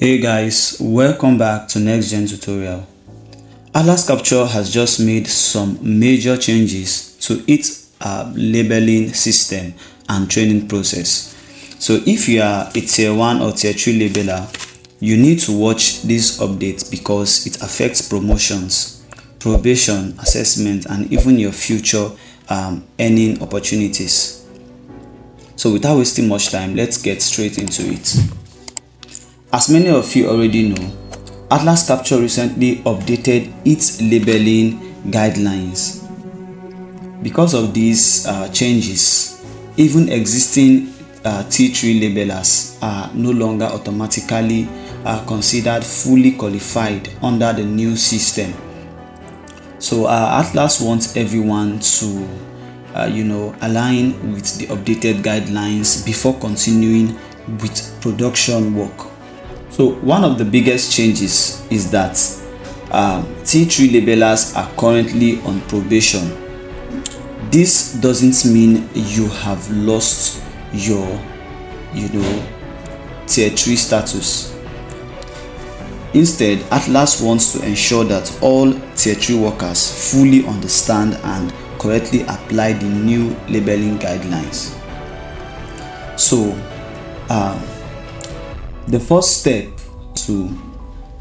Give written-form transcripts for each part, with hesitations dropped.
Hey guys, welcome back to Next Gen Tutorial. Atlas Capture has just made some major changes to its labeling system and training process. So if you are a tier 1 or tier 3 labeler, you need to watch this update because it affects promotions, probation, assessment, and even your future earning opportunities. So without wasting much time, let's get straight into it. As many of you already know, Atlas Capture recently updated its labeling guidelines. Because of these changes, even existing T3 labelers are no longer automatically considered fully qualified under the new system. So Atlas wants everyone to align with the updated guidelines before continuing with production work. So one of the biggest changes is that T3 labelers are currently on probation. This doesn't mean you have lost your tier 3 status. Instead, Atlas wants to ensure that all tier 3 workers fully understand and correctly apply the new labeling guidelines. So the first step to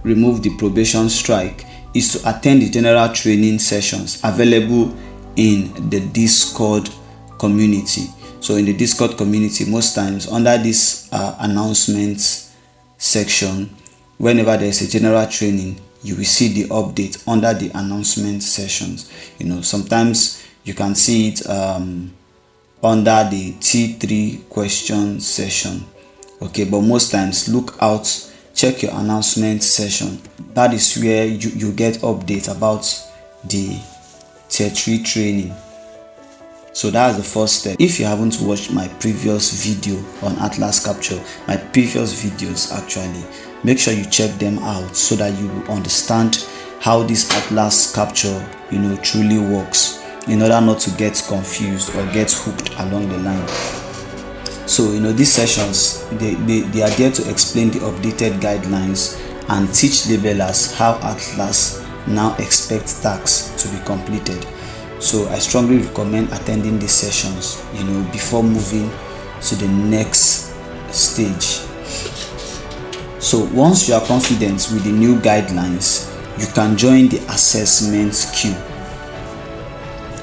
remove the probation strike is to attend the general training sessions available in the Discord community. So in the Discord community, most times under this announcements section, whenever there is a general training, you will see the update under the announcement sessions. Sometimes you can see it under the T3 question session. Okay, but most times look out, check your announcement session. That is where you get updates about the tier 3 training. So that's the first step. If you haven't watched my previous video on Atlas Capture, my previous videos actually, make sure you check them out so that you will understand how this Atlas Capture truly works, in order not to get confused or get hooked along the line. So these sessions, they are there to explain the updated guidelines and teach labelers how Atlas now expects tasks to be completed. So I strongly recommend attending these sessions before moving to the next stage. So once you are confident with the new guidelines, you can join the assessment queue.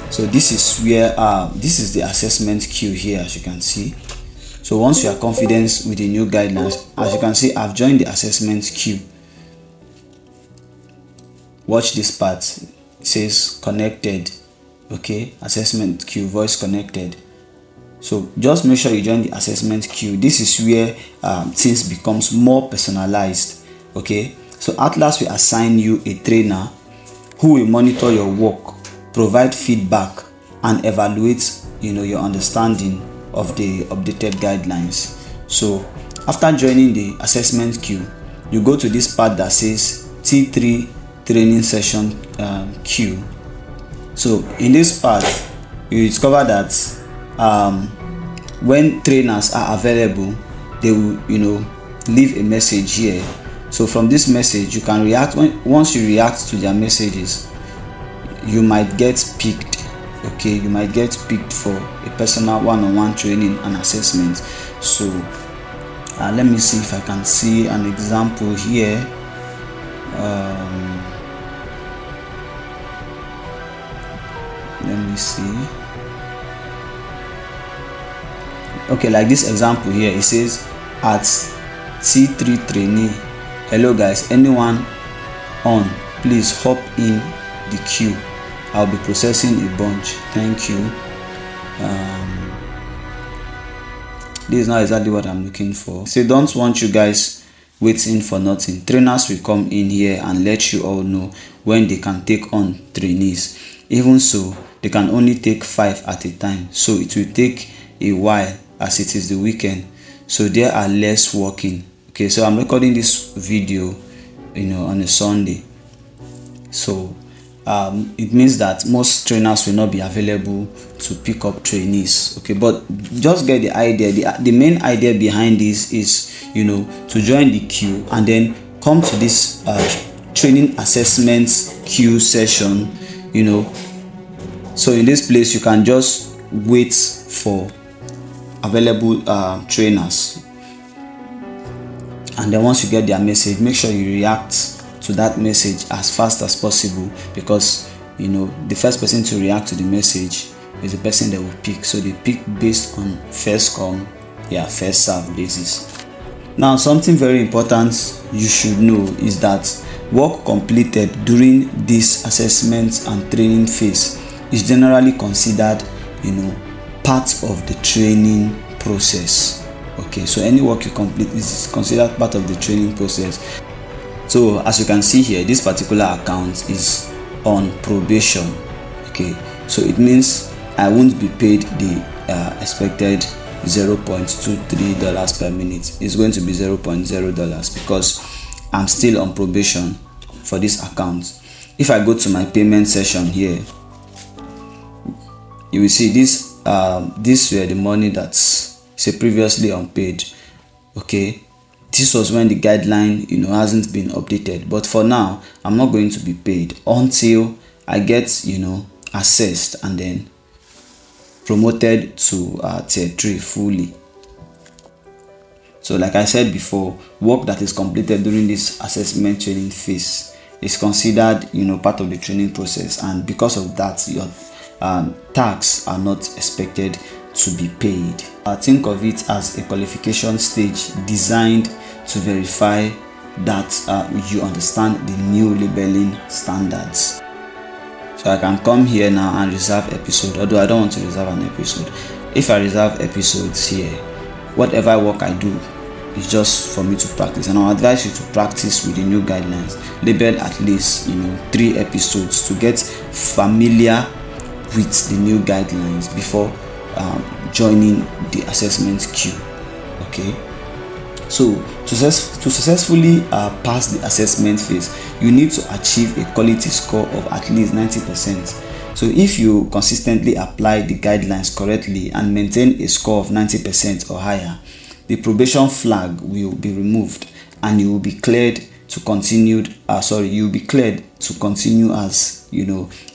So this is where this is the assessment queue here, as you can see. So once you are confident with the new guidelines, as you can see, I've joined the assessment queue. Watch this part. It says connected. Okay, assessment queue, voice connected. So just make sure you join the assessment queue. This is where things becomes more personalized. Okay, so Atlas will assign you a trainer who will monitor your work, provide feedback, and evaluate your understanding of the updated guidelines. So after joining the assessment queue, you go to this part that says T3 training session queue. So in this part, you discover that when trainers are available, they will leave a message here. So from this message, you can react. Once you react to their messages, you might get picked. Okay, you might get picked for a personal one-on-one training and assessment. So let me see if I can see an example here. Let me see. Okay, like this example here, it says at T3 trainee, hello guys, anyone on, please hop in the queue. I'll be processing a bunch. Thank you. This is not exactly what I'm looking for. So don't want you guys waiting for nothing. Trainers will come in here and let you all know when they can take on trainees. Even so, they can only take 5 at a time. So it will take a while as it is the weekend. So there are less working. Okay, so I'm recording this video on a Sunday. So it means that most trainers will not be available to pick up trainees. Okay, but just get the idea. The main idea behind this is, to join the queue and then come to this training assessments queue session. So in this place you can just wait for available trainers, and then once you get their message, make sure you react to that message as fast as possible, because the first person to react to the message is the person that will pick. So they pick based on first come, first serve basis. Now, something very important you should know is that work completed during this assessment and training phase is generally considered part of the training process. Okay, so any work you complete is considered part of the training process. So as you can see here, this particular account is on probation. Okay, so it means I won't be paid the expected $0.23 per minute. It's going to be $0.0 because I'm still on probation for this account. If I go to my payment session here, you will see this were the money that's previously unpaid. Okay, this was when the guideline hasn't been updated, but for now I'm not going to be paid until I get assessed and then promoted to tier 3 fully. So like I said before, work that is completed during this assessment training phase is considered part of the training process, and because of that your tax are not expected to be paid. Think of it as a qualification stage designed to verify that you understand the new labeling standards. So I can come here now and reserve episode, although I don't want to reserve an episode. If I reserve episodes here, whatever work I do is just for me to practice, and I'll advise you to practice with the new guidelines. Label at least 3 episodes to get familiar with the new guidelines before joining the assessment queue. Okay, so to successfully pass the assessment phase, you need to achieve a quality score of at least 90%. So if you consistently apply the guidelines correctly and maintain a score of 90% or higher, the probation flag will be removed and you will be cleared to continue as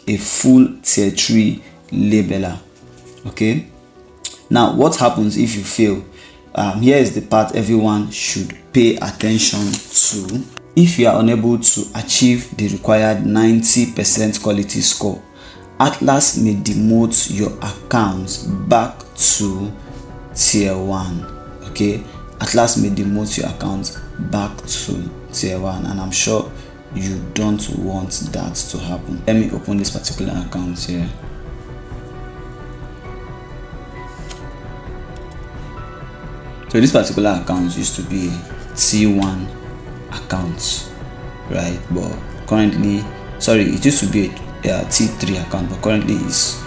a full tier 3 labeler. Okay, now what happens if you fail? Here is the part everyone should pay attention to. If you are unable to achieve the required 90% quality score, Atlas may demote your account back to tier 1. Okay, Atlas may demote your account back to tier 1, and I'm sure you don't want that to happen. Let me open this particular account here. So this particular account used to be a T1 account, right? But currently, it used to be a T3 account, but currently it's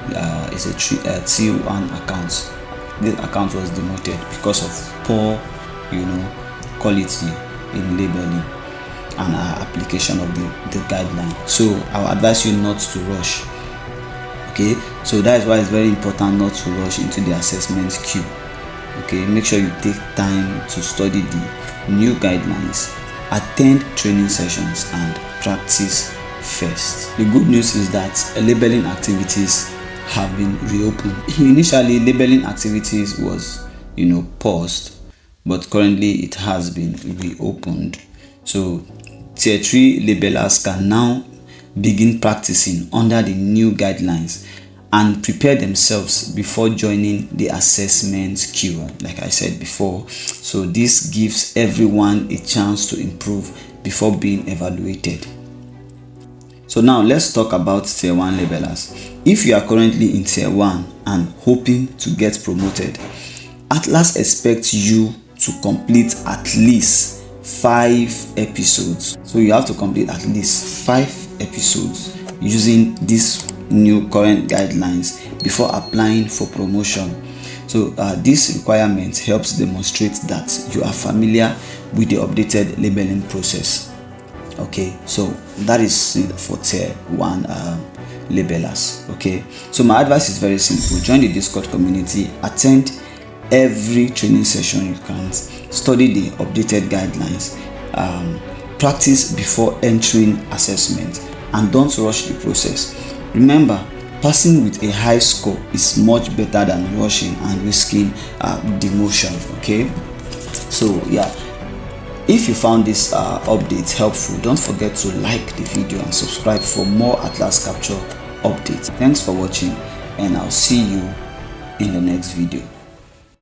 a T1 account. This account was demoted because of poor, quality in labeling and application of the guideline. So I would advise you not to rush. Okay, so that is why it's very important not to rush into the assessment queue. Okay, make sure you take time to study the new guidelines, attend training sessions, and practice first. The good news is that labeling activities have been reopened. Initially, labeling activities was paused, but currently it has been reopened. So tier 3 labelers can now begin practicing under the new guidelines and prepare themselves before joining the assessment queue, like I said before. So this gives everyone a chance to improve before being evaluated. So now let's talk about tier 1 labelers. If you are currently in tier 1 and hoping to get promoted, Atlas expects you to complete at least 5 episodes. So you have to complete at least 5 episodes using this new current guidelines before applying for promotion. So this requirement helps demonstrate that you are familiar with the updated labeling process. Okay, so that is for tier 1 labelers. Okay, so my advice is very simple: join the Discord community, attend every training session you can, study the updated guidelines, practice before entering assessment, and don't rush the process. Remember, passing with a high score is much better than rushing and risking demotion. Okay, so yeah, if you found this update helpful, don't forget to like the video and subscribe for more Atlas Capture updates. Thanks for watching, and I'll see you in the next video.